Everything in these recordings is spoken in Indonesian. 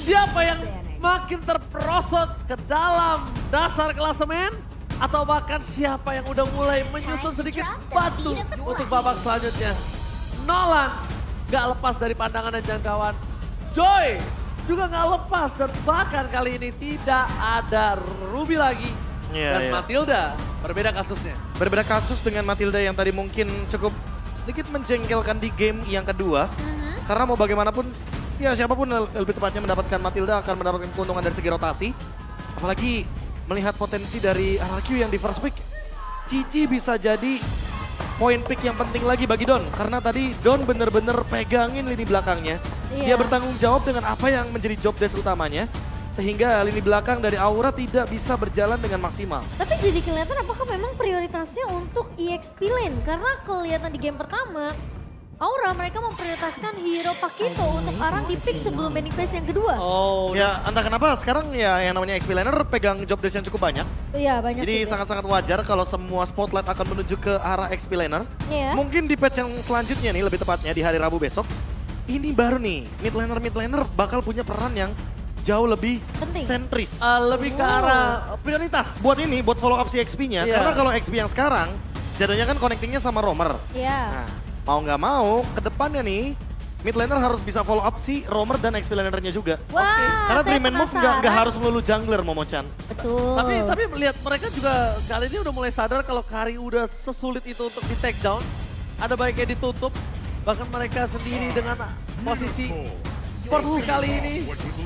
Siapa yang makin terperosot ke dalam dasar klasemen? Atau bahkan siapa yang udah mulai menyusun sedikit batu untuk babak selanjutnya? Nolan gak lepas dari pandangan dan jangkauan. Joy juga gak lepas dan bahkan kali ini tidak ada Ruby lagi. Dan Matilda berbeda kasusnya. Berbeda kasus dengan Matilda yang tadi mungkin cukup sedikit menjengkelkan di game yang kedua. Karena mau bagaimanapun, ya siapapun lebih tepatnya mendapatkan Matilda akan mendapatkan keuntungan dari segi rotasi. Apalagi melihat potensi dari RRQ yang di first pick. Cici bisa jadi poin pick yang penting lagi bagi Don. Karena tadi Don bener-bener pegangin lini belakangnya. Dia bertanggung jawab dengan apa yang menjadi job desk utamanya. Sehingga lini belakang dari Aura tidak bisa berjalan dengan maksimal. Tapi jadi kelihatan apakah memang prioritasnya untuk EXP lane? Karena kelihatan di game pertama, Aura mereka memprioritaskan hero Pakito untuk Aran di pick sebelum banning phase yang kedua. Ya entah kenapa sekarang ya yang namanya XP laner pegang job desk yang cukup banyak. Iya banyak. Jadi sangat-sangat wajar kalau semua spotlight akan menuju ke arah XP laner. Mungkin di patch yang selanjutnya nih lebih tepatnya di hari Rabu besok. Ini baru nih mid laner bakal punya peran yang jauh lebih sentris. Lebih ke arah prioritas. Buat ini, buat follow up si XP-nya. Karena kalau XP yang sekarang jatuhnya kan connectingnya sama roamer. Nah, mau nggak mau, ke depannya nih, mid laner harus bisa follow up si roamer dan XP lanernya juga. Karena three man move nggak harus melulu jungler, Momo-chan. Betul. Tapi lihat mereka juga kali ini udah mulai sadar kalau Kari udah sesulit itu untuk di take down. Ada baiknya ditutup. Bahkan mereka sendiri dengan posisi first pick kali ini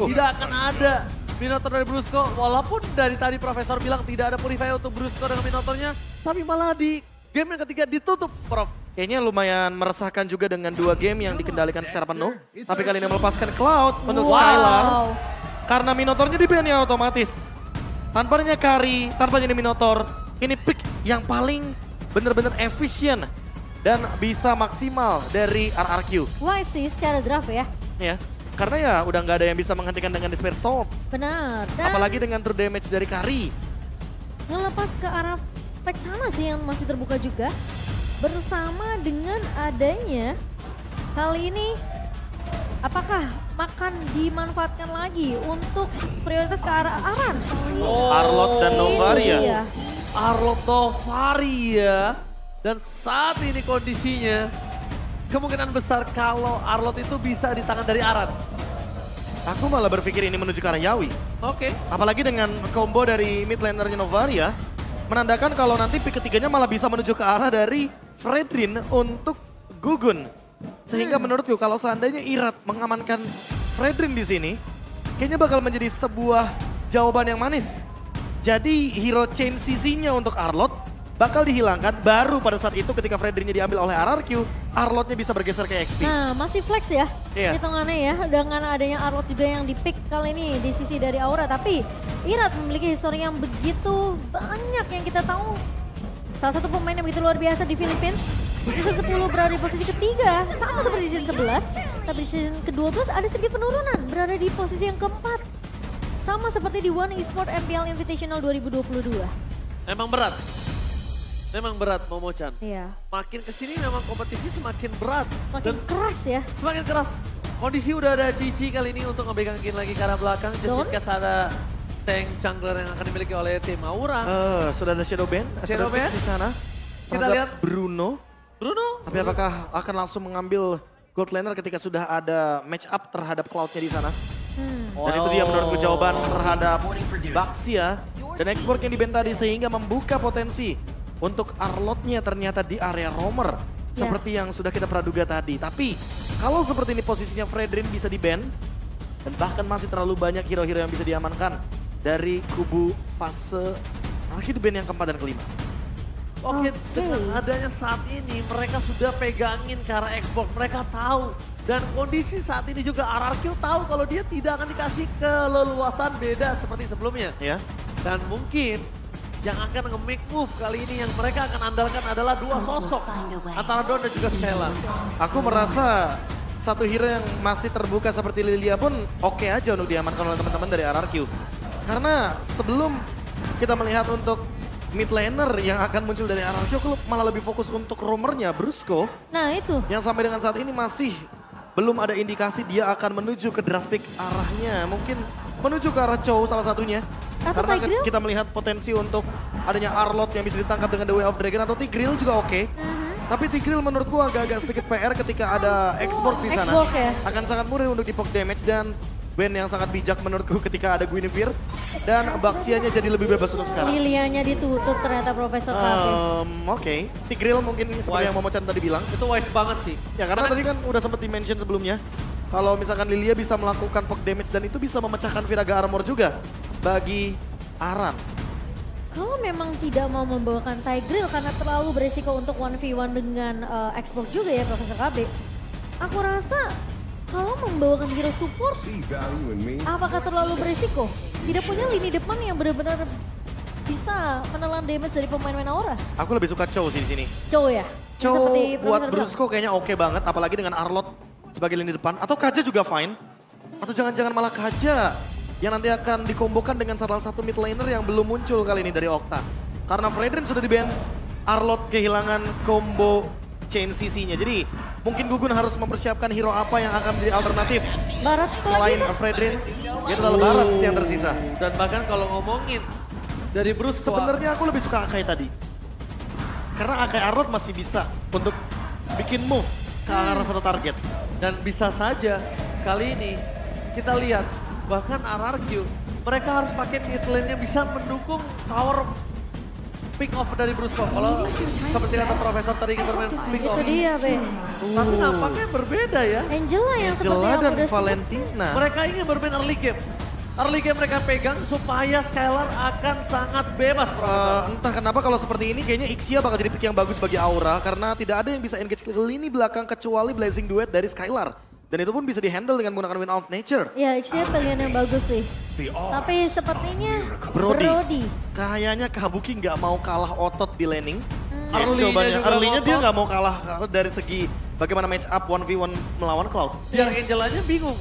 tidak akan ada Minotaur dari Brusco. Walaupun dari tadi Profesor bilang tidak ada Purify untuk Brusco dengan Minotaurnya. Tapi malah di game yang ketiga ditutup, Prof. Kayaknya lumayan meresahkan juga dengan 2 game yang dikendalikan secara penuh. Tapi kali ini melepaskan Cloud untuk Skylar. Karena Minotaurnya di-ban ya otomatis. Tanpanya Kari, tanpanya Minotaur. Ini pick yang paling bener-bener efisien. Dan bisa maksimal dari RRQ. Wah sih secara draft ya. Ya, karena ya udah nggak ada yang bisa menghentikan dengan Despair Storm. Benar. Apalagi dengan true damage dari Kari. Ngelepas ke arah pack sana sih yang masih terbuka juga. Bersama dengan adanya kali ini apakah makan dimanfaatkan lagi untuk prioritas ke arah Aran? Arlot dan Novaria. Arlot Novaria. Dan saat ini kondisinya kemungkinan besar kalau Arlot itu bisa di tangan dari Aran. Aku malah berpikir ini menuju ke arah Yawi. Apalagi dengan combo dari mid lanernya Novaria. Menandakan kalau nanti pick ketiganya malah bisa menuju ke arah dari Fredrin untuk Gugun. Sehingga menurutku kalau seandainya Irat mengamankan Fredrin di sini, kayaknya bakal menjadi sebuah jawaban yang manis. Jadi hero chain CC-nya untuk Arlot bakal dihilangkan baru pada saat itu ketika Fredrinnya diambil oleh RRQ, Arlotnya bisa bergeser ke XP. Nah masih flex ya hitungannya ya dengan adanya Arlot juga yang di pick kali ini di sisi dari Aura. Tapi Irat memiliki histori yang begitu banyak yang kita tahu. Salah satu pemain yang begitu luar biasa di Philippines. Di season 10 berada di posisi ketiga sama seperti di season 11. Tapi di season ke-12 ada sedikit penurunan berada di posisi yang keempat. Sama seperti di One Esport MPL Invitational 2022. Memang berat Momo-chan. Makin kesini memang kompetisi semakin berat. Makin keras ya. Semakin keras. Kondisi udah ada Cici kali ini untuk ngebegangin lagi ke arah belakang. Just in case ada tank jungler yang akan dimiliki oleh tim Aura. Sudah ada Shadow Band di sana. Kita lihat Bruno. Tapi apakah akan langsung mengambil gold laner ketika sudah ada match up terhadap Cloud-nya di sana? Dan itu dia menurutku jawaban terhadap Baxia. Dan export yang di-ban tadi sehingga membuka potensi untuk Arlotnya ternyata di area roamer. Seperti yang sudah kita praduga tadi. Tapi kalau seperti ini posisinya Fredrin bisa di-ban. Dan bahkan masih terlalu banyak hero-hero yang bisa diamankan. Dari kubu fase akhir di-ban yang keempat dan kelima. Dengan adanya saat ini mereka sudah pegangin ke arah export. Mereka tahu. Dan kondisi saat ini juga RRQ tahu kalau dia tidak akan dikasih keleluasan beda seperti sebelumnya. Dan mungkin yang akan nge-make move kali ini yang mereka akan andalkan adalah 2 sosok. Antara Don dan juga Skylar. Aku merasa satu hero yang masih terbuka seperti Lilia pun oke aja untuk diamankan oleh teman-teman dari RRQ. Karena sebelum kita melihat untuk mid laner yang akan muncul dari RRQ, aku malah lebih fokus untuk roamernya Brusco. Nah itu. Yang sampai dengan saat ini masih belum ada indikasi dia akan menuju ke draft pick arahnya. Mungkin menuju ke arah Chow salah satunya. Atau Karena Tigreal? kita melihat potensi untuk adanya Arlott yang bisa ditangkap dengan The Way of Dragon atau Tigreal juga oke. Tapi Tigreal menurutku agak-agak sedikit PR ketika ada export di sana. Export ya? Akan sangat mudah untuk di poke damage dan band yang sangat bijak menurutku ketika ada Guinevere. Dan Baxianya jadi lebih bebas untuk sekarang. Lilianya ditutup ternyata Profesor KB. Oke. Tigreal mungkin seperti yang Momochan tadi bilang. Itu wise banget sih. Ya karena tadi kan udah sempat di-mention sebelumnya. Kalau misalkan Lilia bisa melakukan poke damage dan itu bisa memecahkan Viraga Armor juga bagi Aran. Kalau memang tidak mau membawakan Tigreal karena terlalu beresiko untuk 1v1 dengan export juga ya Profesor KB. Aku rasa kalau membawakan hero support, apakah terlalu beresiko? Tidak punya lini depan yang benar-benar bisa menelan damage dari pemain-pemain Aura. Aku lebih suka Chow sih di sini. Chow ya? Chow Seperti buat Profesor Brusco kayaknya oke banget, apalagi dengan Arlott sebagai lini depan. Atau Kaja juga fine. Atau jangan-jangan malah Kaja yang nanti akan dikombokan dengan salah satu mid laner yang belum muncul kali ini dari Okta. Karena Fredrin sudah di-ban, Arlott kehilangan combo chain CC-nya. Jadi mungkin Gugun harus mempersiapkan hero apa yang akan menjadi alternatif. Barat Selain Fredrin, itu adalah Barat yang tersisa. Dan bahkan kalau ngomongin dari Bruce Sebenarnya aku lebih suka Akai tadi. Karena Akai Arlott masih bisa untuk bikin move ke arah satu target. Dan bisa saja kali ini kita lihat bahkan RRQ mereka harus pakai mid lane yang bisa mendukung tower pick off dari Bruce Wayne. Kalau seperti kata Profesor tadi ingin bermain pick off. Itu dia Be. Tapi nampaknya berbeda ya. Angela yang seperti Angela yang dan udah sebut. Valentina. Mereka ingin bermain early game. Early game mereka pegang supaya Skylar akan sangat bebas Profesor. Entah kenapa kalau seperti ini kayaknya Ixia bakal jadi pick yang bagus bagi Aura karena tidak ada yang bisa engage ke lini belakang kecuali Blazing Duet dari Skylar. Dan itu pun bisa dihandle dengan menggunakan Wind of Nature. Ya, Ixia pilihan yang bagus sih. Tapi sepertinya Brody. Kayaknya Kabuki nggak mau kalah otot di laning. Early-nya juga Early-nya dia ngotot. nggak mau kalah dari segi bagaimana match up 1v1 melawan Cloud. Biar Angelanya bingung.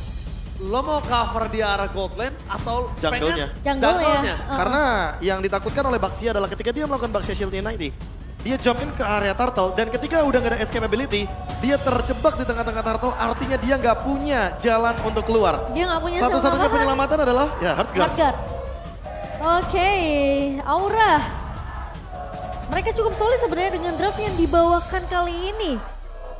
Lo mau cover di arah gold lane atau Jungle-nya. pengen Jungle ya. jungle-nya? Karena yang ditakutkan oleh Baxia adalah ketika dia melakukan Baxia Shield Unity, dia jump in ke area turtle dan ketika udah gak ada escapability, dia terjebak di tengah-tengah turtle, artinya dia nggak punya jalan untuk keluar. Dia nggak punya Satu-satunya self-cover. penyelamatan adalah ya Heartguard. Hardguard. Oke, Aura. Mereka cukup solid sebenarnya dengan draft yang dibawakan kali ini.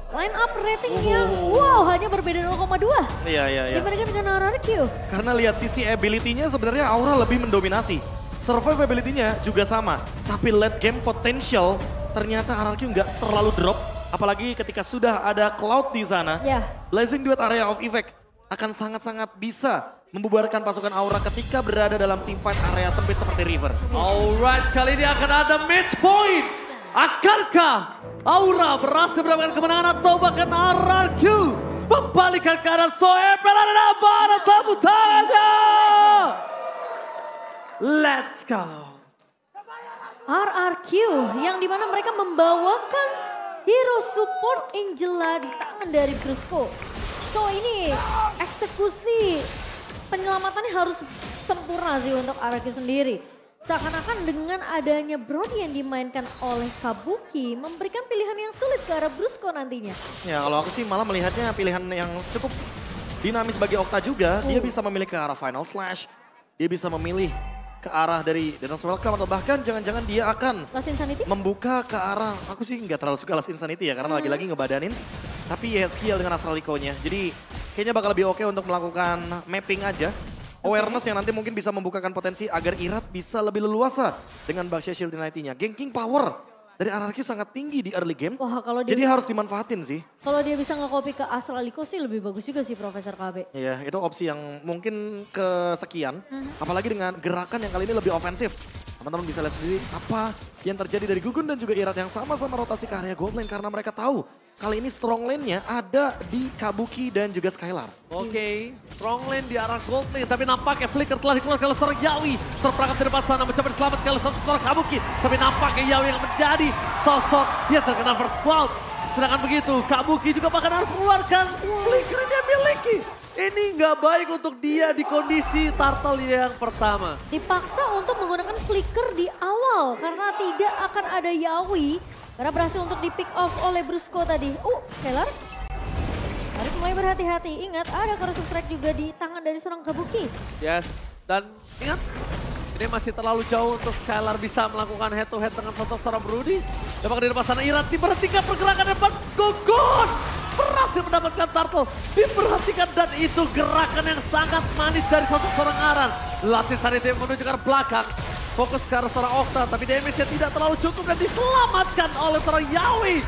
Line up rating yang wow hanya berbeda 0,2. Iya. Dibandingkan dengan RRQ. Karena lihat sisi ability-nya sebenarnya Aura lebih mendominasi. Survivability-nya juga sama. Tapi late game potential ternyata RRQ nggak terlalu drop. Apalagi ketika sudah ada Cloud di sana. Ya. Blazing Duet Area of Effect akan sangat-sangat bisa membubarkan pasukan Aura ketika berada dalam team fight area sempit seperti River. Alright, kali ini akan ada match point. Akankah Aura berhasil mendapatkan kemenangan atau bahkan RRQ membalikan keadaan Soebel dan Barat tepuk tangannya. Let's go. RRQ yang dimana mereka membawakan hero support Angela di tangan dari Brusco. So ini eksekusi penyelamatannya harus sempurna sih untuk RRQ sendiri. Seakan-akan dengan adanya Brody yang dimainkan oleh Kabuki memberikan pilihan yang sulit ke arah Brusco nantinya. Ya kalau aku sih malah melihatnya pilihan yang cukup dinamis bagi Okta juga. Dia bisa memilih ke arah Final Slash, dia bisa memilih ke arah dari Dance Welcome atau bahkan jangan-jangan dia akan Last Insanity? membuka ke arah, aku sih nggak terlalu suka Last Insanity ya karena lagi-lagi ngebadanin. Tapi ya skill dengan Astral Echo-nya. Jadi kayaknya bakal lebih oke untuk melakukan mapping aja. Awareness yang nanti mungkin bisa membukakan potensi agar Irat bisa lebih leluasa dengan Baxia Shield Unity-nya. Ganking power dari RRQ sangat tinggi di early game. Wah kalau dia, Jadi harus dimanfaatin sih. kalau dia bisa nge-copy ke Astral Echo sih lebih bagus juga sih Profesor KB. Iya, itu opsi yang mungkin kesekian. Apalagi dengan gerakan yang kali ini lebih ofensif. Teman-teman bisa lihat sendiri apa yang terjadi dari Gugun dan juga Irat yang sama-sama rotasi ke area gold lane. Karena mereka tahu kali ini strong lane-nya ada di Kabuki dan juga Skylar. Oke, strong lane di arah gold lane. Tapi nampaknya Flicker telah dikeluarkan oleh seorang Yawi. Terperangkap di depan sana mencoba diselamatkan oleh seorang Kabuki. Tapi nampaknya Yawi yang menjadi sosok yang terkena first blood. Sedangkan begitu, Kabuki juga bahkan harus mengeluarkan Flicker yang dia miliki. Ini nggak baik untuk dia di kondisi turtle yang pertama. Dipaksa untuk menggunakan flicker di awal karena tidak akan ada Yawi. Karena berhasil untuk di pick off oleh Brusco tadi. Skylar harus mulai mulai berhati-hati. Ingat ada corrosive strike juga di tangan dari seorang Kabuki. Yes, dan ingat ini masih terlalu jauh untuk Skylar bisa melakukan head to head dengan sosok seorang Brody. Dapat di depan sana Irat diberhentikan pergerakan depan. Gugun berhasil mendapatkan turtle. Diperhatikan dan itu gerakan yang sangat manis dari sosok seorang Aran. Latih Sanity menuju ke arah belakang. Fokus ke arah seorang Okta tapi damage-nya tidak terlalu cukup dan diselamatkan oleh seorang Yawi.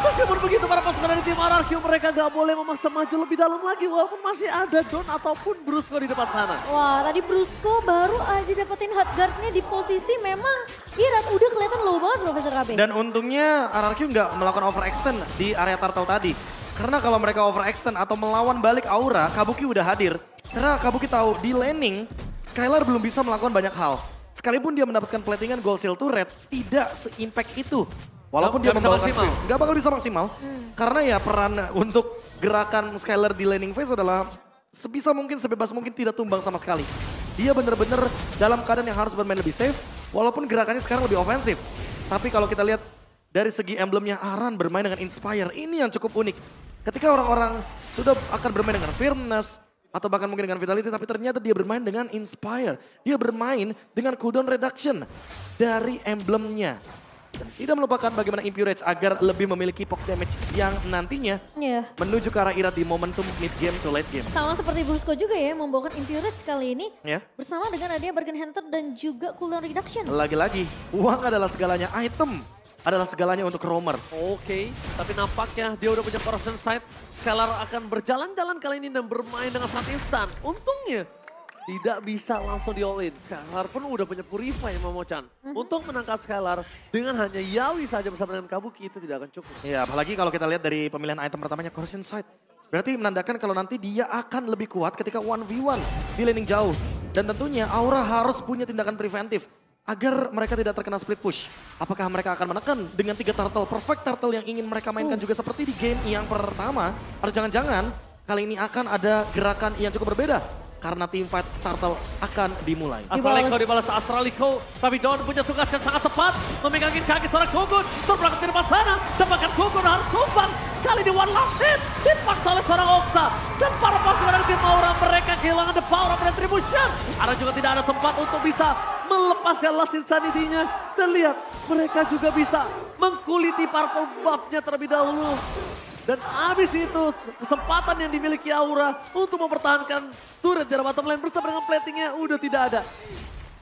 Meskipun begitu para pasukan dari tim RRQ mereka gak boleh memaksa maju lebih dalam lagi walaupun masih ada Don ataupun Brusco di depan sana. Wah tadi Brusco baru aja dapetin hard guard-nya di posisi memang Irat udah kelihatan low banget Profesor KB. Dan untungnya RRQ nggak melakukan overextend di area turtle tadi. Karena kalau mereka overextend atau melawan balik Aura, Kabuki udah hadir. Karena Kabuki tahu di laning, Skylar belum bisa melakukan banyak hal. Sekalipun dia mendapatkan platingan gold seal turret, tidak se-impact itu. Walaupun dia membawakan free, nggak bakal bisa maksimal. Karena ya peran untuk gerakan Skylar di laning phase adalah sebisa mungkin, sebebas mungkin tidak tumbang sama sekali. Dia bener-bener dalam keadaan yang harus bermain lebih safe, walaupun gerakannya sekarang lebih ofensif. Tapi kalau kita lihat dari segi emblemnya Aran bermain dengan Inspire, ini yang cukup unik. Ketika orang-orang sudah akan bermain dengan Firmness, atau bahkan mungkin dengan Vitality, tapi ternyata dia bermain dengan Inspire. Dia bermain dengan cooldown reduction dari emblemnya. Dan tidak melupakan bagaimana Impure Rage agar lebih memiliki poke damage yang nantinya menuju ke arah Irat di momentum mid game to late game. Sama seperti Brusco juga ya, membawakan Impure Rage kali ini bersama dengan adanya Bargain Hunter dan juga cooldown reduction. Lagi-lagi, uang adalah segalanya, item adalah segalanya untuk roamer. Oke, tapi nampaknya dia udah punya corruption side. Skylar akan berjalan-jalan kali ini dan bermain dengan sangat instan. Untungnya tidak bisa langsung di all in. Skylar pun udah punya Purify yang Momochan. Untuk menangkap Skylar dengan hanya Yawi saja bersama dengan Kabuki itu tidak akan cukup. Ya, apalagi kalau kita lihat dari pemilihan item pertamanya Corruption Sight. Berarti menandakan kalau nanti dia akan lebih kuat ketika 1v1 di laning jauh. Dan tentunya Aura harus punya tindakan preventif agar mereka tidak terkena split push. Apakah mereka akan menekan dengan 3 turtle, perfect turtle yang ingin mereka mainkan juga seperti di game yang pertama. Atau jangan-jangan kali ini akan ada gerakan yang cukup berbeda. Karena tim fight turtle akan dimulai. Astraliko dibalas Astraliko, tapi Don punya tugas yang sangat tepat. Memegangin kaki seorang Gugun, terbelakang di depan sana. Dapatkan Gugun harus tumbang. Kali ini one last hit, dipaksa oleh seorang Okta. Dan para pasukan dari tim Aura mereka kehilangan the power of retribution. Ada juga tidak ada tempat untuk bisa melepaskan last insanity-nya. Dan lihat, mereka juga bisa mengkuliti purple buff-nya terlebih dahulu. Dan abis itu kesempatan yang dimiliki Aura untuk mempertahankan turret di bottom lane bersama dengan platingnya udah tidak ada.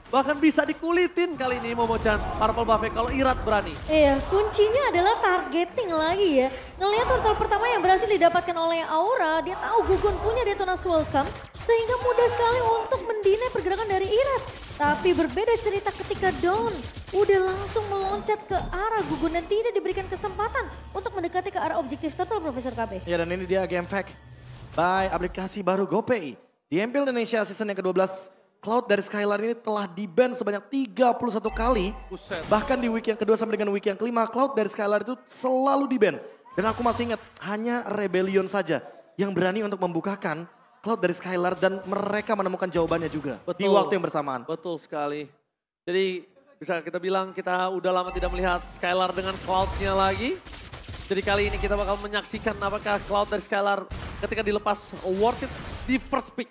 Bahkan bisa dikulitin kali ini Momochan purple buff-nya kalau Irat berani. Iya, kuncinya adalah targeting lagi ya. Ngelihat turtle pertama yang berhasil didapatkan oleh Aura, dia tahu Gugun punya Detona's Welcome sehingga mudah sekali untuk mendinai pergerakan dari Irat. Tapi berbeda cerita ketika Dawn udah langsung meloncat ke arah Gugun dan tidak diberikan kesempatan untuk mendekati ke arah objektif turtle Profesor KB. Ya, dan ini dia game fact by aplikasi baru GoPay. Di MPL Indonesia season yang ke-12, Cloud dari Skylar ini telah di-ban sebanyak 31 kali. Buset. Bahkan di week yang kedua sampai dengan week yang kelima, Cloud dari Skylar itu selalu di-ban. Dan aku masih ingat, hanya Rebellion saja yang berani untuk membukakan Cloud dari Skylar dan mereka menemukan jawabannya juga di waktu yang bersamaan. Betul sekali. Jadi bisa kita bilang kita udah lama tidak melihat Skylar dengan Cloud-nya lagi. Jadi kali ini kita bakal menyaksikan apakah Cloud dari Skylar ketika dilepas worth it di first pick.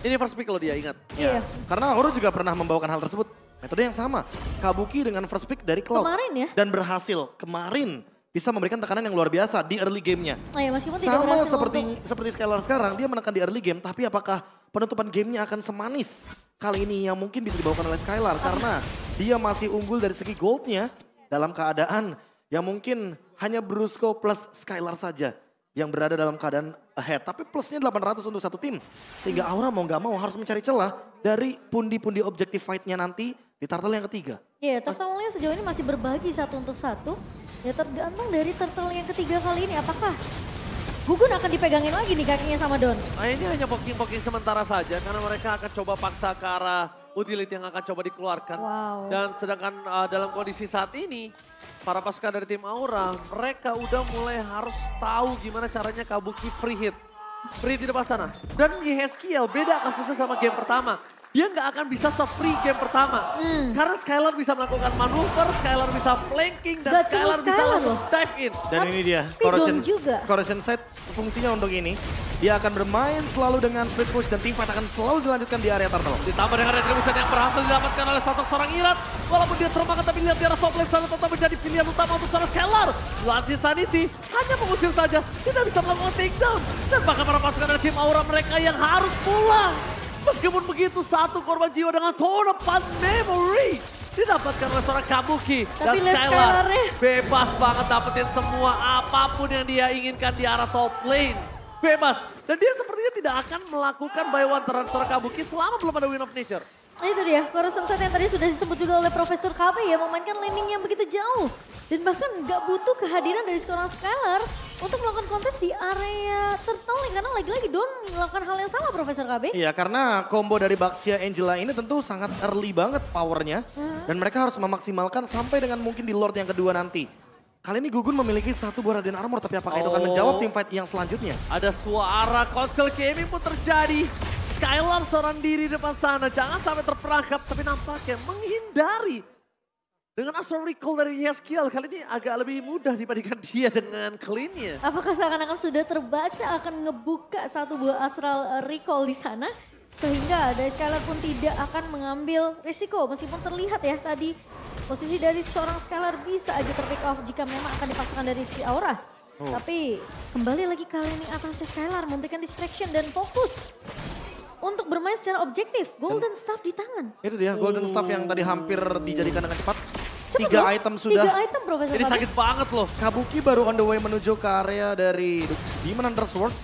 Ini first pick kalau dia ingat. Ya, karena Aura juga pernah membawakan hal tersebut. Metode yang sama. Kabuki dengan first pick dari Cloud. Kemarin ya? Dan berhasil kemarin bisa memberikan tekanan yang luar biasa di early game-nya. Oh ya, meskipun tidak berhasil Seperti Skylar sekarang, dia menekan di early game. Tapi apakah penutupan gamenya akan semanis kali ini yang mungkin bisa dibawakan oleh Skylar? Karena dia masih unggul dari segi goldnya dalam keadaan yang mungkin hanya Brusco plus Skylar saja yang berada dalam keadaan ahead. Tapi plusnya 800 untuk satu tim. Sehingga Aura mau gak mau harus mencari celah dari pundi-pundi objektif fight-nya nanti di turtle yang ketiga. Iya, turtle-nya sejauh ini masih berbagi 1 untuk 1. Ya tergantung dari turtle yang ketiga kali ini. Apakah Gugun akan dipegangin lagi nih kakinya sama Don? Nah ini hanya poking-poking sementara saja karena mereka akan coba paksa ke arah utility yang akan coba dikeluarkan. Wow. Dan sedangkan dalam kondisi saat ini, para pasukan dari tim Aura, mereka udah mulai harus tahu gimana caranya Kabuki free hit. Free di depan sana. Dan Yeskiel beda kasusnya sama game pertama. dia nggak akan bisa se-free game pertama. Karena Skylar bisa melakukan manuver, Skylar bisa flanking, dan Gak cuma Skylar bisa Skylar langsung loh. dive in. Dan ini dia, Dom juga. Corrosion Sight fungsinya untuk ini. Dia akan bermain selalu dengan split push dan teamfight akan selalu dilanjutkan di area turtle. Ditambah dengan retribution yang berhasil didapatkan oleh sosok seorang Irat. Walaupun dia termakan tapi lihat di arah top lane sana tetap menjadi pilihan utama untuk seorang Skylar. Lansing Sanity hanya mengusir saja, tidak bisa melakukan takedown. Dan bahkan para pasukan dari tim Aura mereka yang harus pulang. Meskipun begitu, satu korban jiwa dengan Tournament Memory didapatkan oleh seorang Kabuki. Dan Tapi lihat Skylar Skylar-nya. bebas banget dapetin semua apapun yang dia inginkan di arah top lane. Bebas. Dan dia sepertinya tidak akan melakukan buy one terhadap seorang Kabuki selama belum ada Win of Nature. Nah itu dia, Corrosion Sight yang tadi sudah disebut juga oleh Profesor KB ya, memainkan landing yang begitu jauh. Dan bahkan gak butuh kehadiran dari seorang Skylar untuk melakukan kontes di area turtle lane. Karena lagi-lagi Don melakukan hal yang sama Profesor KB. Iya, karena combo dari Baxia Angela ini tentu sangat early banget powernya. Dan mereka harus memaksimalkan sampai dengan mungkin di Lord yang kedua nanti. Kali ini Gugun memiliki satu buah Radiant Armor, tapi apakah itu akan menjawab teamfight yang selanjutnya? Ada suara konsel gaming pun terjadi. Skylar seorang diri di depan sana, jangan sampai terperangkap, tapi nampaknya menghindari. Dengan Astral Recall dari Yeskiel, kali ini agak lebih mudah dibandingkan dia dengan clean-nya. Apakah seakan-akan sudah terbaca akan ngebuka satu buah Astral Recall di sana? Sehingga dari Skylar pun tidak akan mengambil risiko, meskipun terlihat ya tadi posisi dari seorang Skylar bisa aja terpick off jika memang akan dipaksakan dari si Aura. Tapi kembali lagi kali ini atasnya Skylar memberikan distraction dan fokus untuk bermain secara objektif. Golden Staff di tangan. Itu dia, Golden Staff yang tadi hampir dijadikan dengan cepat. Cepet 3 loh, item sudah. 3 item Profesor Ini KB. sakit banget loh. Kabuki baru on the way menuju ke area dari Demon Hunter Sword.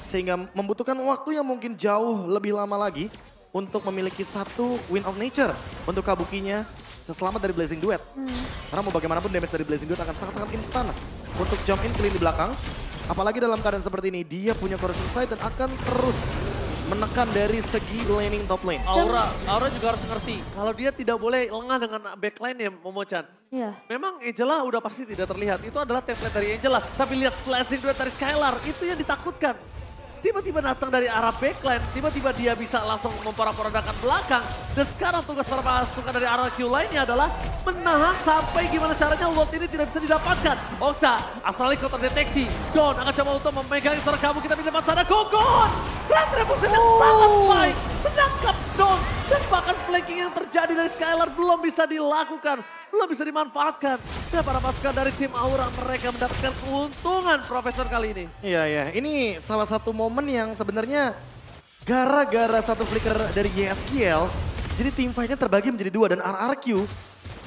Sehingga membutuhkan waktu yang mungkin jauh lebih lama lagi untuk memiliki satu Win of Nature untuk Kabukinya selamat dari Blazing Duet. Karena mau bagaimanapun damage dari Blazing Duet akan sangat-sangat instan untuk jump in clean di belakang. Apalagi dalam keadaan seperti ini, dia punya Corrosion Sight dan akan terus menekan dari segi laning top lane. Aura juga harus ngerti, kalau dia tidak boleh lengah dengan backline ya Momochan. Iya. Memang Angela udah pasti tidak terlihat, itu adalah template dari Angela. Tapi lihat flashing duet dari Skylar, itu yang ditakutkan. Tiba-tiba datang dari arah backline, tiba-tiba dia bisa langsung memporak-porandakan belakang. Dan sekarang tugas para pasukan dari arah Q lainnya adalah menahan sampai gimana caranya Lord ini tidak bisa didapatkan. Okta, Astralico terdeteksi. Don akan coba untuk memegang seorang kamu kita di depan sana. Gogon! Retribution yang sangat baik. Menangkap Don. Dan bahkan flanking yang terjadi dari Skylar belum bisa dilakukan. Belum bisa dimanfaatkan. Dan para pasukan dari tim Aura mereka mendapatkan keuntungan Profesor kali ini. Iya. Ini salah satu momen yang sebenarnya gara-gara satu flicker dari YSKL, jadi tim fight-nya terbagi menjadi 2 dan RRQ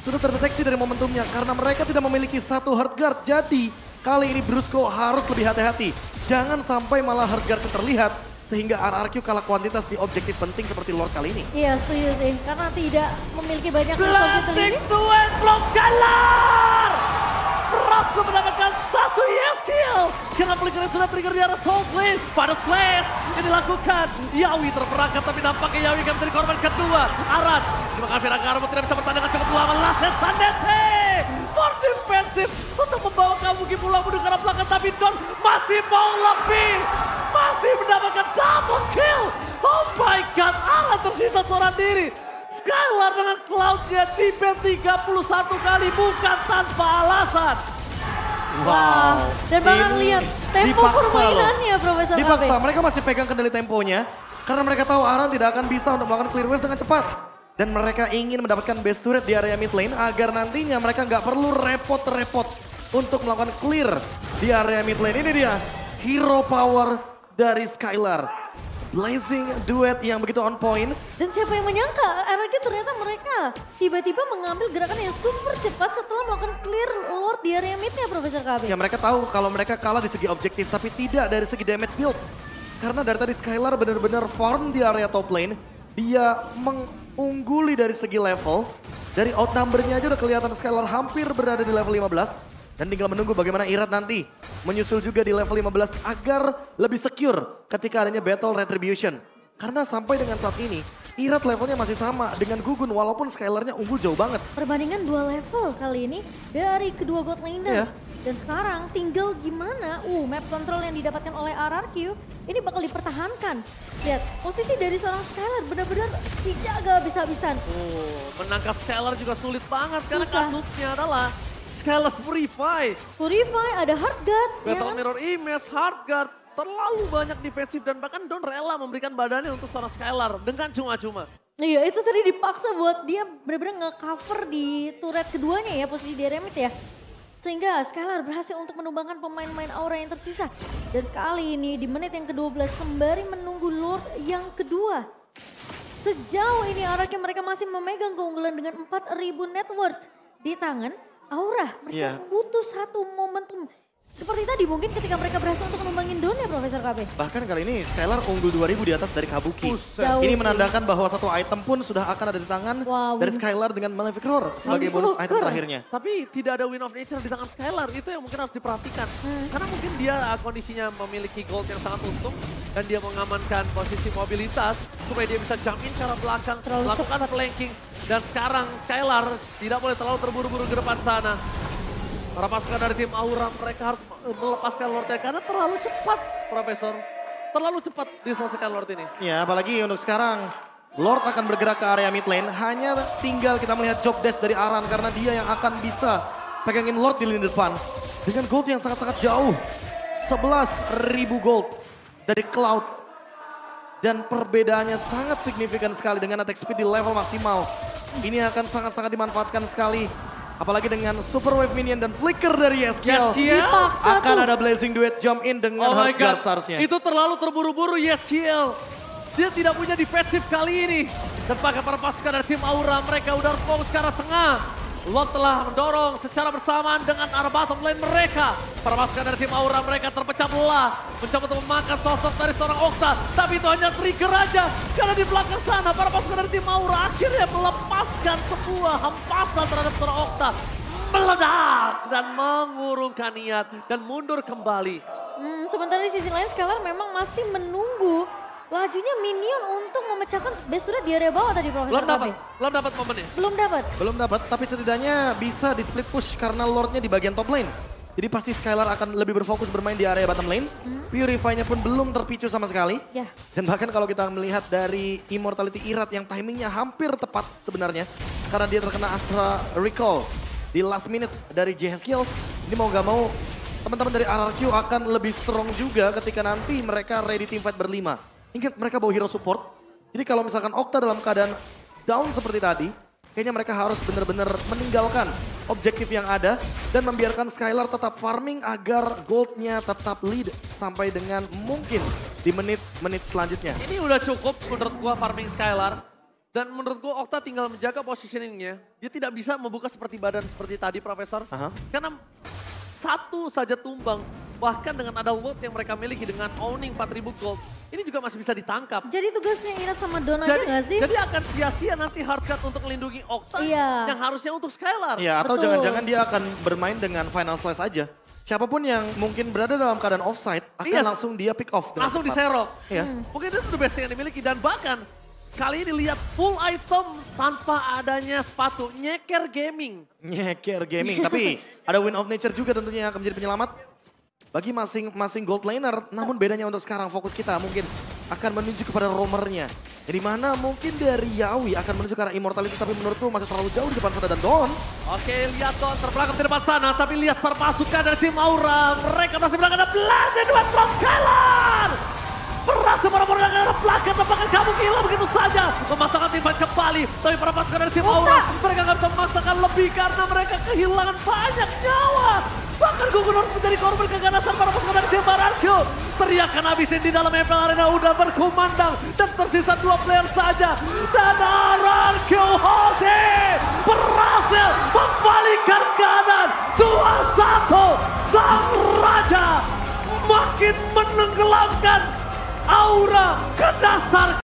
sudah terdeteksi dari momentumnya karena mereka tidak memiliki satu hard guard. Jadi kali ini Brusco harus lebih hati-hati. Jangan sampai malah hard guard terlihat sehingga RRQ kalah kuantitas di objektif penting seperti Lord kali ini. Iya setuju sih, karena tidak memiliki banyak resource itu Blending ini. duet from Skylar! Berhasil mendapatkan satu kill. Karena flicker yang sudah trigger di arah top lane. Pada slash yang dilakukan. Yawi terperangkap tapi nampaknya Yawi akan menjadi korban kedua. Arat, terima kasih Ragarmo tidak bisa bertahan dengan cukup lama. Laset Sandete! For defensive untuk membawa Kabuki pulang menuju ke arah belakang. Tapi Don masih mau lebih. Masih mendapatkan double kill. Oh my god, Arat tersisa seorang diri. Skylar dengan cloud-nya defense 31 kali bukan tanpa alasan. Wow. Dan bahkan Ini lihat tempo dipaksa permainannya loh. Profesor Dipaksa, KB. mereka masih pegang kendali temponya. Karena mereka tahu Aran tidak akan bisa untuk melakukan clear wave dengan cepat. Dan mereka ingin mendapatkan base turret di area mid lane agar nantinya mereka nggak perlu repot-repot untuk melakukan clear di area mid lane. Ini dia, hero power dari Skylar. Blazing duet yang begitu on point. Dan siapa yang menyangka RRQ ternyata mereka tiba-tiba mengambil gerakan yang super cepat setelah melakukan clear Lord di area midnya Profesor KB. Ya mereka tahu kalau mereka kalah di segi objektif tapi tidak dari segi damage deal. Karena dari tadi Skylar benar-benar farm di area top lane. Dia mengungguli dari segi level. Dari outnumber-nya aja udah kelihatan Skylar hampir berada di level 15. Dan tinggal menunggu bagaimana Irat nanti menyusul juga di level 15 agar lebih secure ketika adanya Battle Retribution. Karena sampai dengan saat ini Irat levelnya masih sama dengan Gugun walaupun Skylarnya unggul jauh banget. Perbandingan 2 level kali ini dari kedua god laner. Iya. Dan sekarang tinggal gimana, map control yang didapatkan oleh RRQ ini bakal dipertahankan. Lihat, posisi dari seorang Skylar benar-benar dijaga habis-habisan. Menangkap Skylar juga sulit banget karena Susah. kasusnya adalah Skylar Purify. Purify, ada Heartguard. Battle Mirror Image, Heartguard, terlalu banyak defensif dan bahkan Don rela memberikan badannya untuk seorang Skylar dengan cuma-cuma. Iya, itu tadi dipaksa buat dia benar-benar nge-cover di turret keduanya ya, posisi di remit ya. Sehingga Skylar berhasil untuk menumbangkan pemain-pemain Aura yang tersisa. Dan sekali ini di menit yang ke-12 sembari menunggu Lord yang kedua. Sejauh ini RRQ mereka masih memegang keunggulan dengan 4.000 net worth di tangan. Aura, mereka butuh satu momentum. Seperti tadi mungkin ketika mereka berhasil untuk menumbangin Don ya Profesor KB. Bahkan kali ini Skylar unggul 2000 di atas dari Kabuki. Jauh Ini sih. menandakan bahwa satu item pun sudah akan ada di tangan dari Skylar dengan Malefic Roar sebagai bonus item terakhirnya. Tapi tidak ada Win of Nature di tangan Skylar, itu yang mungkin harus diperhatikan. Karena mungkin dia kondisinya memiliki gold yang sangat untung dan dia mengamankan posisi mobilitas supaya dia bisa jump in ke arah belakang, melakukan flanking. Dan sekarang Skylar tidak boleh terlalu terburu-buru ke depan sana. Para pasukan dari tim Aura mereka harus melepaskan Lordnya karena terlalu cepat Profesor. Terlalu cepat diselesaikan Lord ini. Ya, apalagi untuk sekarang Lord akan bergerak ke area mid lane. Hanya tinggal kita melihat job desk dari Aran karena dia yang akan bisa pegangin Lord di lini depan. Dengan gold yang sangat-sangat jauh. 11.000 gold dari Cloud. Dan perbedaannya sangat signifikan sekali dengan attack speed di level maksimal. Ini akan sangat-sangat dimanfaatkan sekali. Apalagi dengan Super Wave Minion dan Flicker dari Yeskiel. Akan ada Blazing Duet jump in dengan Heartguard seharusnya. Itu terlalu terburu-buru Yeskiel. Dia tidak punya defensif kali ini. Dan pakai para pasukan dari tim Aura mereka udah fokus ke arah tengah. Lot telah mendorong secara bersamaan dengan arah bottom lane mereka. Para pasukan dari tim Aura mereka terpecah belah. Mencoba untuk memakan sosok dari seorang Okta. Tapi itu hanya trigger aja. Karena di belakang sana para pasukan dari tim Aura akhirnya melepaskan sebuah hampasan terhadap seorang Okta. Meledak dan mengurungkan niat dan mundur kembali. Sementara di sisi lain Skylar memang masih menunggu lajunya minion untuk memecahkan base turret di area bawah tadi Profesor KB. Belum dapat momennya. Belum dapat. Tapi setidaknya bisa di split push karena Lordnya di bagian top lane. Jadi pasti Skylar akan lebih berfokus bermain di area bottom lane. Purify-nya pun belum terpicu sama sekali. Ya. Dan bahkan kalau kita melihat dari Immortality Irat yang timingnya hampir tepat sebenarnya. Karena dia terkena Astra Recall di last minute dari JSKill. Ini mau gak mau teman-teman dari RRQ akan lebih strong juga ketika nanti mereka ready team fight berlima. Ingat mereka bawa hero support. Jadi kalau misalkan Okta dalam keadaan down seperti tadi, kayaknya mereka harus benar-benar meninggalkan objektif yang ada dan membiarkan Skylar tetap farming agar goldnya tetap lead sampai dengan mungkin di menit-menit selanjutnya. Ini udah cukup menurut gua farming Skylar. Dan menurut gua Okta tinggal menjaga positioningnya. Dia tidak bisa membuka seperti badan seperti tadi Profesor. Karena satu saja tumbang. Bahkan dengan ada loot yang mereka miliki dengan owning 4.000 gold. Ini juga masih bisa ditangkap. Jadi tugasnya Irat sama Don aja gak sih? Jadi akan sia-sia nanti Heartguard untuk melindungi Okta yang harusnya untuk Skylar. Iya, atau jangan-jangan dia akan bermain dengan final slice aja. Siapapun yang mungkin berada dalam keadaan offside akan langsung dia pick off. Langsung diserok. Iya. Mungkin itu the best yang dimiliki dan bahkan kali ini lihat full item tanpa adanya sepatu. Nyeker gaming. Nyeker gaming, tapi ada Win of Nature juga tentunya yang akan menjadi penyelamat. Bagi masing-masing gold laner, namun bedanya untuk sekarang fokus kita mungkin akan menuju kepada roamernya. Di mana mungkin dari Yawi akan menuju ke arah immortality, tapi menurutku masih terlalu jauh di depan sana dan Don. Oke, lihat Don terbelakang di depan sana, tapi lihat perpasukan dari tim Aura. Mereka masih belakang ada Blazing Duet from Skylar. Berhasil para-para ke arah belakang, tampaknya kamu gila begitu saja. Memasangkan tim fight kembali, tapi para pasukan dari tim Aura, mereka nggak bisa memaksakan lebih karena mereka kehilangan banyak nyawa. Bahkan Guggenor menjadi korban keganasan para pasukan dari tim RRQ. Teriakan habisin di dalam MPL Arena udah berkumandang dan tersisa 2 player saja. Dan RRQ Jose berhasil membalikkan keadaan 2-1. Sang Raja makin menenggelamkan Aura ke dasar